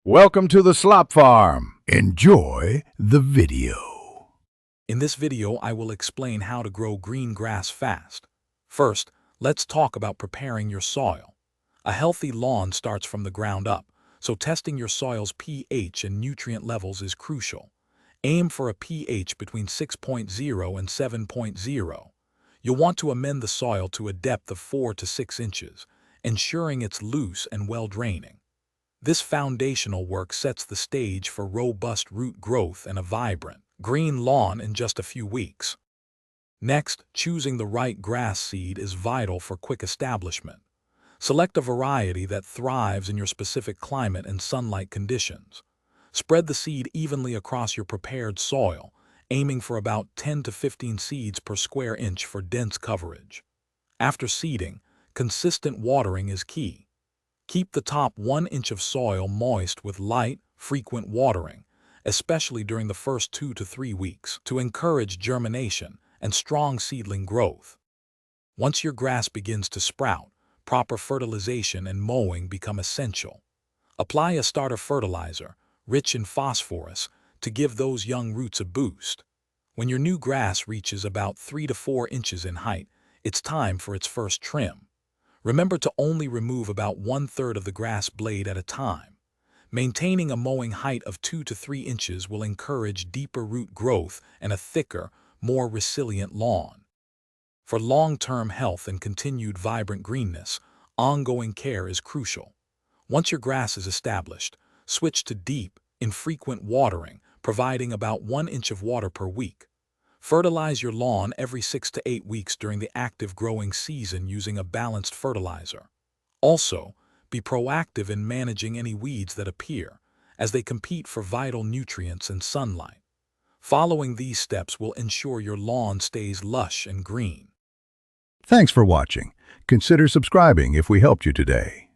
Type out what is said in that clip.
Welcome to the Slop Farm. Enjoy the video. In this video, I will explain how to grow green grass fast. First, let's talk about preparing your soil. A healthy lawn starts from the ground up, so testing your soil's pH and nutrient levels is crucial. Aim for a pH between 6.0 and 7.0. You'll want to amend the soil to a depth of 4 to 6 inches, ensuring it's loose and well-draining. This foundational work sets the stage for robust root growth and a vibrant, green lawn in just a few weeks. Next, choosing the right grass seed is vital for quick establishment. Select a variety that thrives in your specific climate and sunlight conditions. Spread the seed evenly across your prepared soil, aiming for about 10 to 15 seeds per square inch for dense coverage. After seeding, consistent watering is key. Keep the top 1 inch of soil moist with light, frequent watering, especially during the first 2 to 3 weeks, to encourage germination and strong seedling growth. Once your grass begins to sprout, proper fertilization and mowing become essential. Apply a starter fertilizer, rich in phosphorus, to give those young roots a boost. When your new grass reaches about 3 to 4 inches in height, it's time for its first trim. Remember to only remove about 1/3 of the grass blade at a time. Maintaining a mowing height of 2 to 3 inches will encourage deeper root growth and a thicker, more resilient lawn. For long-term health and continued vibrant greenness, ongoing care is crucial. Once your grass is established, switch to deep, infrequent watering, providing about 1 inch of water per week. Fertilize your lawn every 6 to 8 weeks during the active growing season using a balanced fertilizer. Also, be proactive in managing any weeds that appear, as they compete for vital nutrients and sunlight. Following these steps will ensure your lawn stays lush and green. Thanks for watching. Consider subscribing if we helped you today.